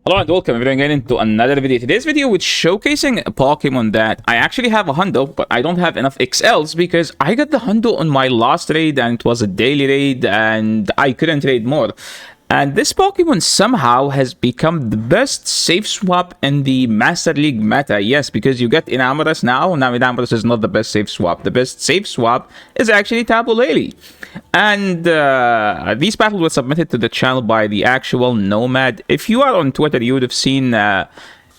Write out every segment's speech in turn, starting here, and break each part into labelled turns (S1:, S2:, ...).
S1: Hello and welcome everyone again into another video. Today's video is showcasing a Pokemon that I actually have a hundo, but I don't have enough XLs because I got the hundo on my last raid and it was a daily raid and I couldn't trade more. And this Pokemon somehow has become the best safe swap in the Master League meta. Yes, because you get Enamorus now. Now Enamorus is not the best safe swap. The best safe swap is actually Tapu Lele. And these battles were submitted to the channel by the actual NoMad. If you are on Twitter, you would have seen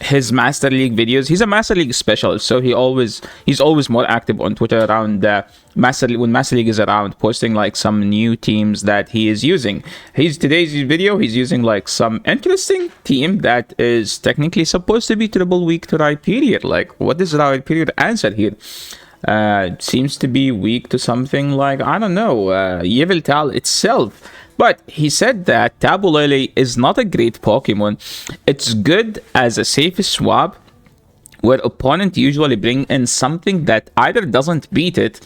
S1: his Master League videos. He's a Master League specialist, so he's always more active on Twitter around when Master League is around, posting like some new teams that he is using. Today's video, he's using like some interesting team that is technically supposed to be triple weak to rhyperior. Like, what is rhyperior answer here? Seems to be weak to something like, I don't know, Yveltal itself. But he said that Tapu Lele is not a great Pokemon. It's good as a safe swap, where opponent usually bring in something that either doesn't beat it.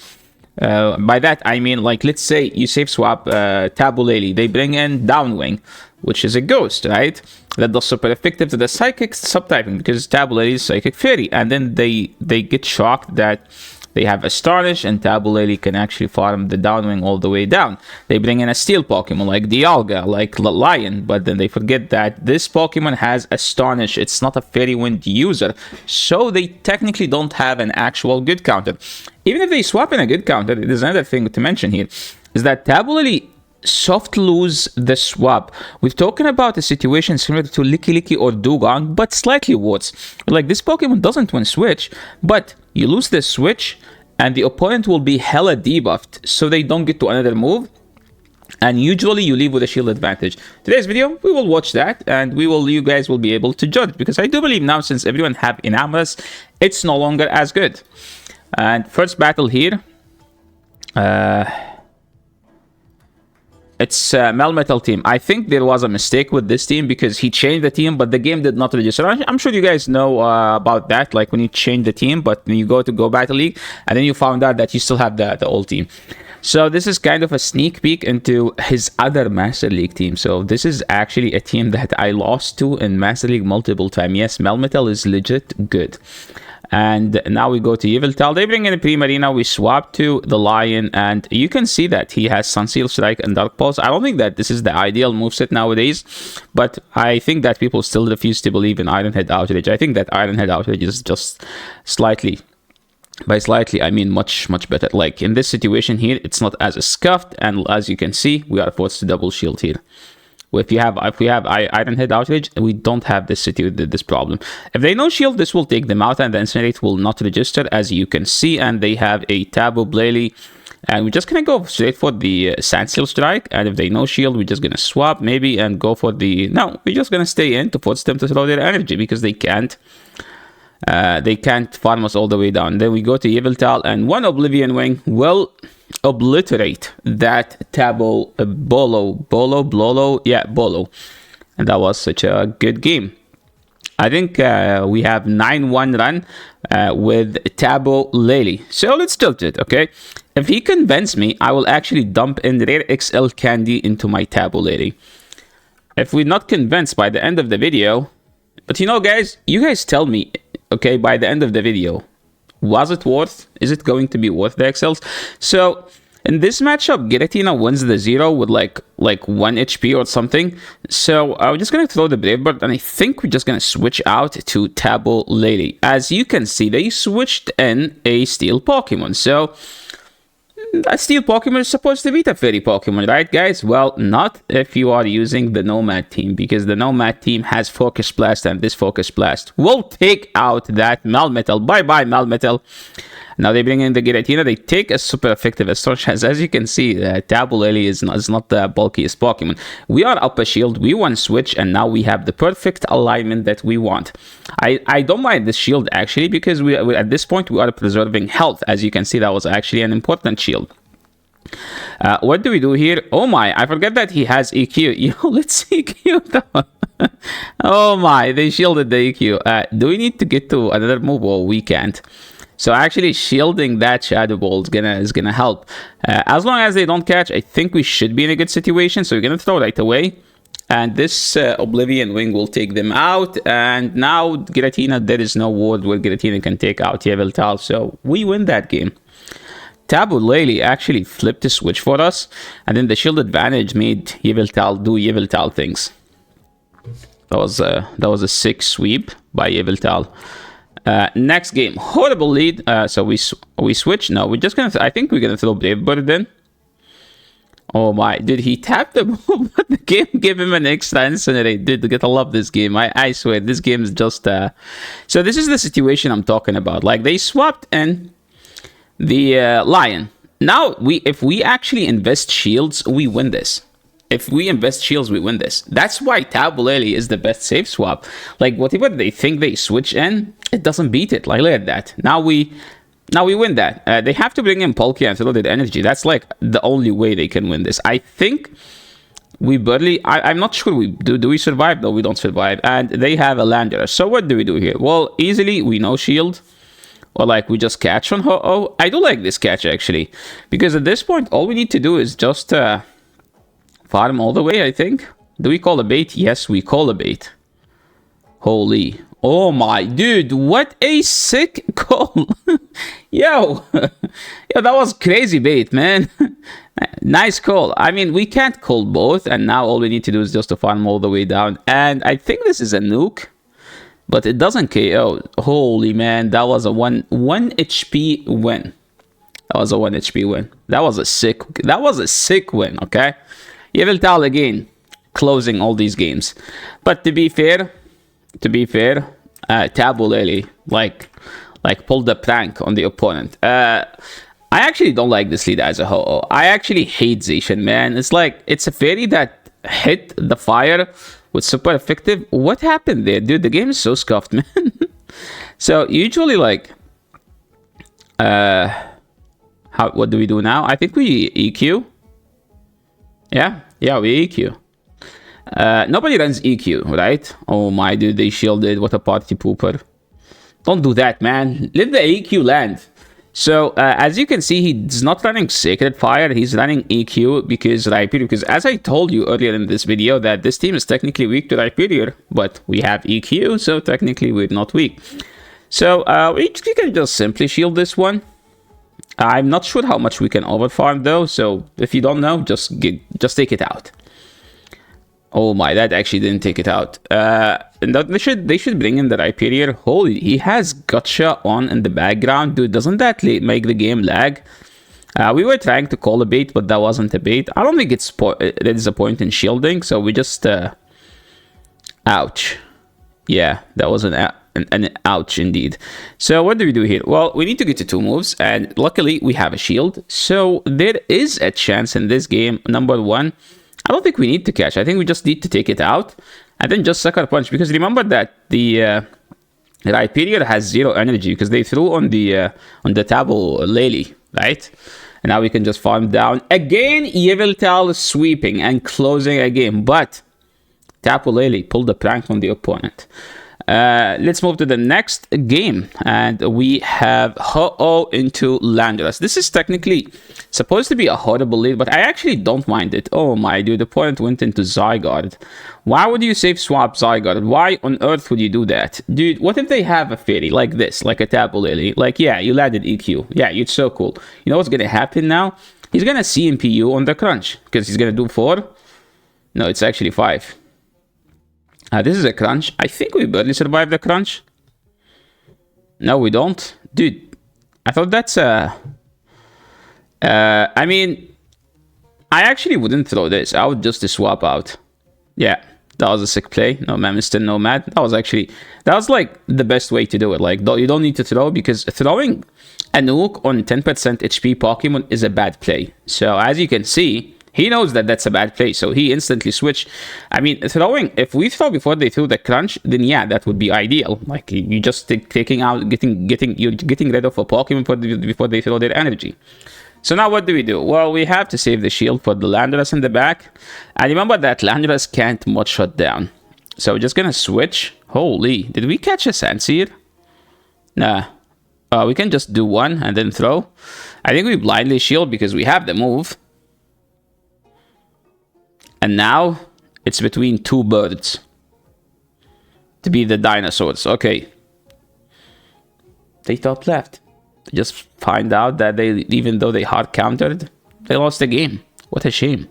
S1: By that I mean, like, let's say you safe swap Tapu Lele, they bring in Downwing, which is a ghost, right? That does super effective to the psychic subtyping because Tapu Lele is psychic fairy, and then they get shocked that they have Astonish and Tapu Lele can actually farm the Downwing all the way down. They bring in a steel Pokemon like Dialga, like Lion, but then they forget that this Pokemon has Astonish. It's not a Fairy Wind user, so they technically don't have an actual good counter. Even if they swap in a good counter, there's another thing to mention here, is that Tapu Lele soft lose the swap. We're talking about a situation similar to Licky or Dugong, but slightly worse. Like, this Pokemon doesn't win switch, but you lose the switch and the opponent will be hella debuffed, so they don't get to another move, and usually you leave with a shield advantage. Today's video, we will watch that, and you guys will be able to judge, because I do believe now, since everyone have Enamorus, it's no longer as good. And first battle here, it's Melmetal team. I think there was a mistake with this team because he changed the team, but the game did not register. I'm sure you guys know about that, like when you change the team, but when you go to Go Battle League, and then you found out that you still have the old team. So this is kind of a sneak peek into his other Master League team. So this is actually a team that I lost to in Master League multiple times. Yes, Melmetal is legit good. And now we go to Yveltal. They bring in a Primarina. We swap to the Lion, and you can see that he has Sunseal Strike and Dark Pulse. I don't think that this is the ideal moveset nowadays, but I think that people still refuse to believe in Iron Head Outrage. I think that Iron Head Outrage is just slightly, by slightly I mean much better. Like in this situation here, it's not as scuffed, and as you can see, we are forced to double shield here. If we have Iron Head Outrage, we don't have this problem. If they no shield, this will take them out, and the Incinerate will not register, as you can see. And they have a Tapu Lele, and we're just gonna go straight for the Sandseal Strike. And if they no shield, we're just gonna swap maybe and go for the we're just gonna stay in to force them to throw their energy, because they can't farm us all the way down. Then we go to Yveltal, and one Oblivion Wing will obliterate that Tapu Bolo, and that was such a good game. I think we have 9-1 run with Tapu Lele. So let's tilt it, okay? If he convinces me, I will actually dump in Rare XL Candy into my Tapu Lele. If we're not convinced by the end of the video, but you know, guys, you guys tell me, okay, by the end of the video, was it worth? Is it going to be worth the XLs? So in this matchup, Giratina wins the 0 with like 1 HP or something. So I'm just gonna throw the Brave Bird, and I think we're just gonna switch out to Tapu Lele. As you can see, they switched in a Steel Pokemon. So a Steel Pokemon is supposed to beat a Fairy Pokemon, right, guys? Well, not if you are using the NoMad team, because the NoMad team has Focus Blast, and this Focus Blast will take out that Melmetal. Bye-bye, Melmetal. Now they bring in the Giratina. They take a super effective Astonish. As you can see, Tapu Lele is not the bulkiest Pokemon. We are up a shield. We won switch, and now we have the perfect alignment that we want. I don't mind this shield, actually, because we at this point, we are preserving health. As you can see, that was actually an important shield. What do we do here? Oh my, I forgot that he has EQ. Yo, let's EQ though. Oh my, they shielded the EQ. Do we need to get to another move? Well, we can't. So actually shielding that Shadow Ball is gonna help. As long as they don't catch, I think we should be in a good situation. So we're gonna throw right away. And this Oblivion Wing will take them out. And now Giratina, there is no ward where Giratina can take out Yveltal. So we win that game. Tapu Lele actually flipped the switch for us. And then the shield advantage made Yveltal do Yveltal things. That was a sick sweep by Yveltal. Next game, horrible lead. So we switch. No, we're just gonna. I think we're gonna throw Brave Bird then. Oh my! Did he tap the move? But the game gave him an extra incinerate. Dude, I love this game. I swear this game is just. So this is the situation I'm talking about. Like they swapped in the Lion. Now if we actually invest shields, we win this. If we invest shields, we win this. That's why Tapu Lele is the best safe swap. Like, whatever they think they switch in, it doesn't beat it. Like, look at that. Now we win that. They have to bring in Palkia and throw their energy. That's, like, the only way they can win this. I think we barely... I'm not sure we do. Do we survive? No, we don't survive. And they have a Lander. So what do we do here? Well, easily, we no shield. Or, like, we just catch on Ho-Oh. I do like this catch, actually. Because at this point, all we need to do is just... farm all the way, I think. Do we call a bait? Yes, we call a bait. Holy. Oh my, dude, what a sick call. Yo. Yo, that was crazy bait, man. Nice call. I mean, we can't call both, and now all we need to do is just to farm all the way down. And I think this is a nuke, but it doesn't KO. Holy man, that was a 1 HP win. That was a 1 HP win. That was a sick win, okay? Yveltal again, closing all these games. But to be fair, Tapu Lele like pulled the prank on the opponent. I actually don't like this lead as a whole. I actually hate Zacian, man. It's like, it's a fairy that hit the fire with super effective. What happened there, dude? The game is so scuffed, man. So usually, like, what do we do now? I think we EQ. Yeah, we EQ. Nobody runs EQ, right? Oh my, dude, they shielded. What a party pooper. Don't do that, man. Let the EQ land. So, as you can see, he's not running Sacred Fire. He's running EQ because Rhyperior. Because as I told you earlier in this video, that this team is technically weak to Rhyperior, but we have EQ, so technically we're not weak. So, we can just simply shield this one. I'm not sure how much we can overfarm though, so if you don't know, just take it out. Oh my, that actually didn't take it out. And they should bring in the Rhyperior. Holy, he has Gotcha on in the background. Dude, doesn't that make the game lag? We were trying to call a bait, but that wasn't a bait. I don't think there is a point in shielding, so we just... Ouch. Yeah, that was an ouch indeed. So what do we do here? Well, we need to get to 2 moves, and luckily we have a shield. So there is a chance in this game. Number 1, I don't think we need to catch. I think we just need to take it out and then just Sucker Punch. Because remember that the Rhyperior has 0 energy because they threw on the Tapu Lele, right? And now we can just farm down. Again, Yveltal sweeping and closing a game. But Tapu Lele pulled the prank on the opponent. Let's move to the next game, and we have Ho-Oh into Landorus. This is technically supposed to be a horrible lead, but I actually don't mind it. Oh my, dude, the opponent went into Zygarde. Why would you safe swap Zygarde? Why on earth would you do that? Dude, what if they have a fairy like this, like a Tapu Lele? Like, yeah, you landed EQ. Yeah, it's so cool. You know what's gonna happen now? He's gonna CMP you on the crunch, because he's gonna do 4. No, it's actually 5. This is a crunch. I think we barely survived the crunch. No, we don't. Dude, I thought that's I mean, I actually wouldn't throw this. I would just swap out. Yeah, that was a sick play. NoMad, Mr. NoMad. That was like the best way to do it. Like, you don't need to throw, because throwing a nuke on 10% HP Pokemon is a bad play. So as you can see, he knows that that's a bad play, so he instantly switched. I mean, if we throw before they threw the crunch, then yeah, that would be ideal. Like, you just getting rid of a Pokemon before they throw their energy. So now what do we do? Well, we have to save the shield for the Landorus in the back. And remember that Landorus can't mod shut down. So we're just gonna switch. Holy, did we catch a Sandseer? Nah. We can just do 1 and then throw. I think we blindly shield because we have the move. And now It's between two birds to be the dinosaurs. Okay. They top left. Just find out that they, even though they hard countered, they lost the game. What a shame.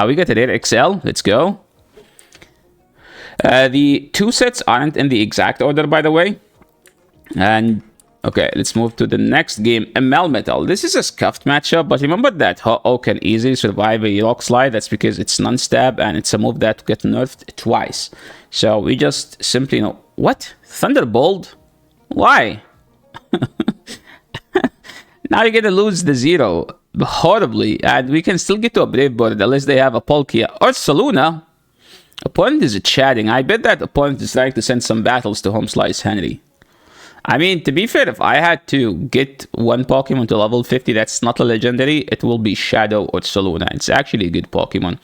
S1: We got a rare XL. Let's go. The two sets aren't in the exact order, by the way. And okay, let's move to the next game. Yveltal. This is a scuffed matchup, but remember that Ho-Oh can easily survive a rock slide. That's because it's non-stab and it's a move that gets nerfed twice. So we just simply know. What? Thunderbolt? Why? Now you're gonna lose the 0 horribly, and we can still get to a Brave Bird unless they have a Palkia or Saluna. Opponent is chatting. I bet that opponent is trying to send some battles to Home Slice Henry. I mean, to be fair, if I had to get one Pokemon to level 50 that's not a legendary, it will be Shadow or Saluna. It's actually a good Pokemon.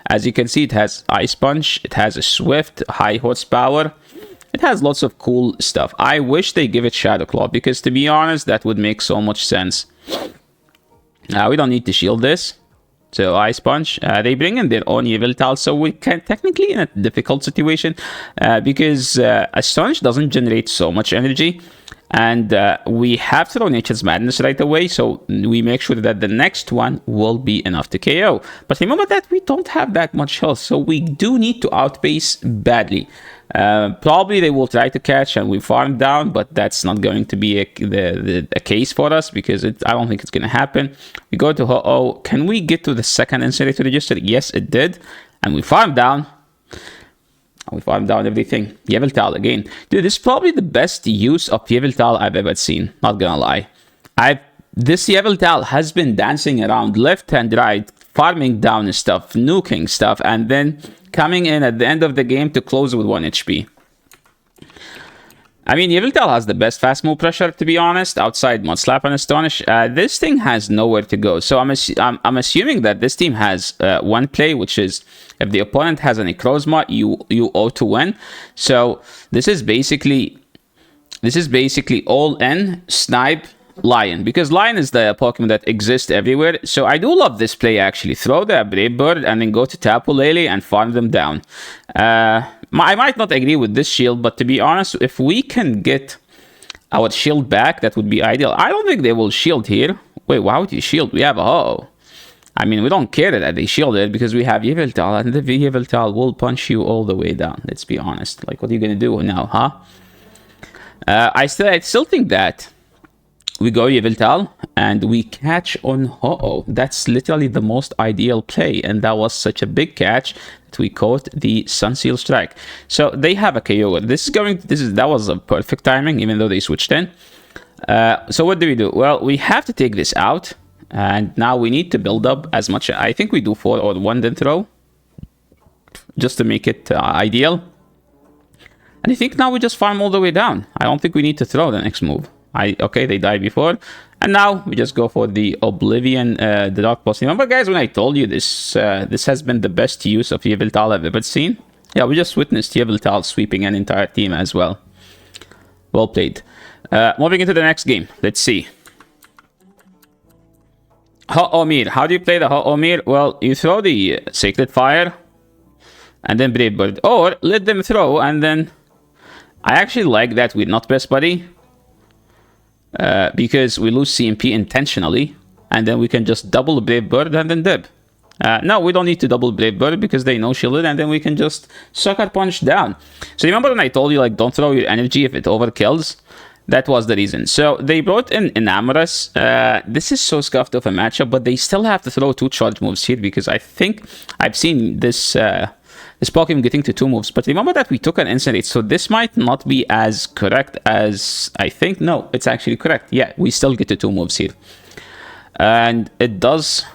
S1: As you can see, it has Ice Punch, it has a Swift, high horsepower. It has lots of cool stuff. I wish they give it Shadow Claw, because to be honest, that would make so much sense. We don't need to shield this. So Ice Punch. They bring in their own Yveltal, so we can technically in a difficult situation because Astonish doesn't generate so much energy. And we have to throw Nature's Madness right away, so we make sure that the next one will be enough to KO. But remember that we don't have that much health, so we do need to outpace badly. Probably they will try to catch and we farm down, but that's not going to be a case for us, because I don't think it's going to happen. We go to Ho-Oh. Can we get to the second Incinerator Register? Yes, it did. And we farm down. We farm down everything. Yveltal again. Dude, this is probably the best use of Yveltal I've ever seen. Not gonna lie. This Yveltal has been dancing around left and right, farming down stuff, nuking stuff, and then coming in at the end of the game to close with 1 HP. I mean, Yveltal has the best fast move pressure, to be honest, outside Mud Slap and Astonish. This thing has nowhere to go. So I'm assuming that this team has one play, which is if the opponent has a Necrozma, you owe to win. So this is basically all in snipe Lion, because Lion is the Pokemon that exists everywhere. So I do love this play, actually. Throw the Brave Bird and then go to Tapu Lele and farm them down. I might not agree with this shield, but to be honest, if we can get our shield back, that would be ideal. I don't think they will shield here. Wait, why would you shield? We have a Ho-Oh. I mean, we don't care that they shielded because we have Yveltal, and the Yveltal will punch you all the way down. Let's be honest. Like, what are you going to do now, huh? I still think that we go Yveltal and we catch on Ho-Oh. That's literally the most ideal play, and that was such a big catch that we caught the Sunseal Strike. So they have a KO. That was a perfect timing, even though they switched in. So what do? Well, we have to take this out, and now we need to build up as much. I think we do 4 or 1 then throw, just to make it ideal. And I think now we just farm all the way down. I don't think we need to throw the next move. Okay, they died before, and now we just go for the Oblivion, the Dark Pulse. Remember, guys, when I told you this has been the best use of Yveltal I've ever seen? Yeah, we just witnessed Yveltal sweeping an entire team as well. Well played. Moving into the next game, let's see. Ho-Oh Mir. How do you play the Ho-Oh Mir? Well, you throw the Sacred Fire, and then Brave Bird, or let them throw, and then I actually like that we're not Best Buddy. Because we lose CMP intentionally, and then we can just double Brave Bird and then dip. No, we don't need to double Brave Bird because they know shielded, and then we can just Sucker Punch down. So remember when I told you, like, don't throw your energy if it overkills? That was the reason. So they brought in Enamorus. This is so scuffed of a matchup, but they still have to throw 2 charge moves here, because I think I've seen this Pokemon getting to 2 moves. But remember that we took an Incinerate, so this might not be as correct as I think. No, it's actually correct. Yeah, we still get to 2 moves here. And it does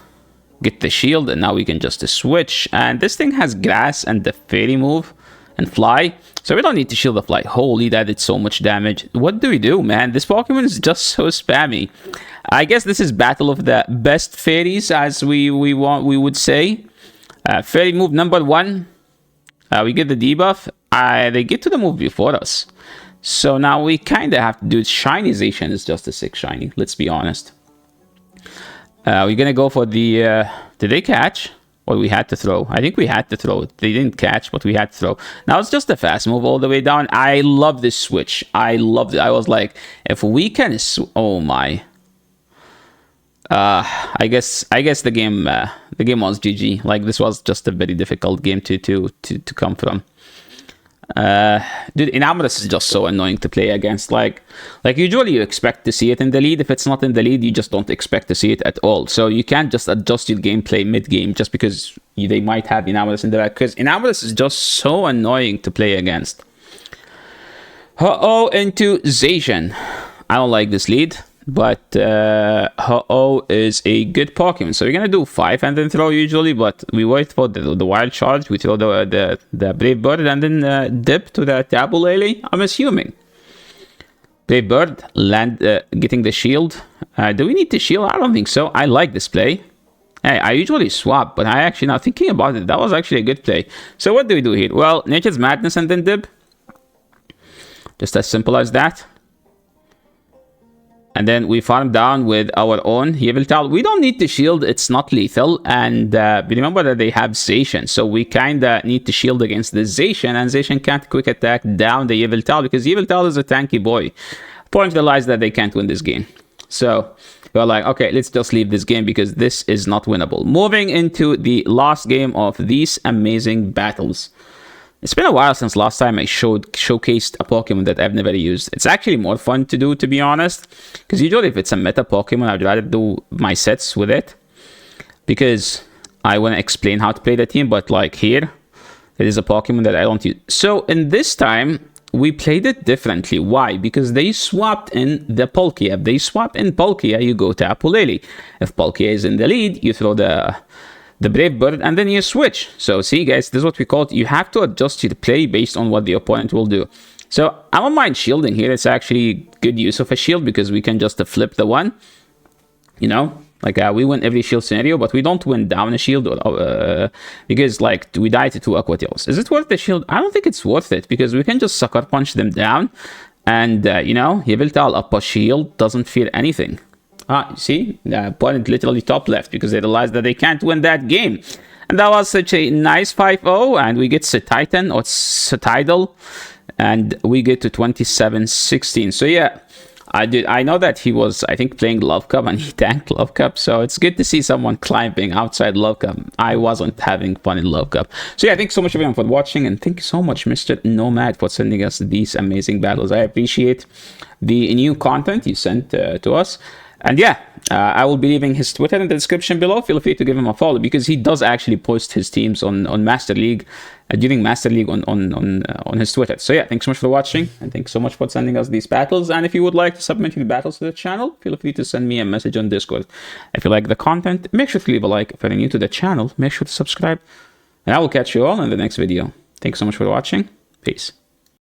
S1: get the shield, and now we can just switch. And this thing has Grass and the Fairy move and Fly, so we don't need to shield the Fly. Holy, that did so much damage. What do we do, man? This Pokemon is just so spammy. I guess this is battle of the best fairies, as we would say. Fairy move number 1. We get the debuff. They get to the move before us. So now we kind of have to do it. Shinization is just a 6 shiny, let's be honest. We're going to go for the... did they catch? Or we had to throw. I think we had to throw. They didn't catch, but we had to throw. Now it's just a fast move all the way down. I love this switch. I loved it. I was like, if we can... Oh my. I guess the game was GG. Like, this was just a very difficult game to come from. Dude, Enamorus is just so annoying to play against. Like usually you expect to see it in the lead. If it's not in the lead, you just don't expect to see it at all. So you can't just adjust your gameplay mid-game just because they might have Enamorus in the back. Because Enamorus is just so annoying to play against. Ho-Oh into Zacian. I don't like this lead. But Ho-Oh is a good Pokemon. So we're going to do 5 and then throw usually. But we wait for the Wild Charge. We throw the Brave Bird and then dip to the Tapu Lele, I'm assuming. Brave Bird, getting the shield. Do we need the shield? I don't think so. I like this play. Hey, I usually swap, but I actually, now thinking about it, that was actually a good play. So what do we do here? Well, Nature's Madness and then dip. Just as simple as that. And then we farm down with our own Yveltal. We don't need the shield. It's not lethal. And remember that they have Zacian. So we kind of need to shield against the Zacian. And Zacian can't quick attack down the Yveltal because Yveltal is a tanky boy. Point realized that they can't win this game. So we're like, okay, let's just leave this game because this is not winnable. Moving into the last game of these amazing battles. It's been a while since last time I showcased a Pokemon that I've never used. It's actually more fun to do, to be honest. Because usually if it's a meta Pokemon, I'd rather do my sets with it. Because I want to explain how to play the team. But like here, it is a Pokemon that I don't use. So in this time, we played it differently. Why? Because they swapped in the Palkia. If they swapped in Palkia, you go Tapu Lele. If Palkia is in the lead, you throw the Brave Bird, and then you switch. So see, guys, this is what we call it. You have to adjust your play based on what the opponent will do. So I don't mind shielding here. It's actually good use of a shield because we can just flip the one. You know, like we win every shield scenario, but we don't win down a shield because like we die to 2 Aqua Tails. Is it worth the shield? I don't think it's worth it because we can just sucker punch them down. And, you know, Yveltal up a shield doesn't fear anything. You see, the opponent literally top left because they realized that they can't win that game. And that was such a nice 5-0. And we get Titan or Citadel. And we get to 27-16. So yeah, I know that he was, I think, playing Love Cup and he tanked Love Cup. So it's good to see someone climbing outside Love Cup. I wasn't having fun in Love Cup. So yeah, thanks so much everyone for watching. And thank you so much, Mr. NoMad, for sending us these amazing battles. I appreciate the new content you sent to us. And yeah, I will be leaving his Twitter in the description below. Feel free to give him a follow because he does actually post his teams on Master League, during Master League on his Twitter. So yeah, thanks so much for watching and thanks so much for sending us these battles. And if you would like to submit your battles to the channel, feel free to send me a message on Discord. If you like the content, make sure to leave a like. If you're new to the channel, make sure to subscribe. And I will catch you all in the next video. Thanks so much for watching. Peace.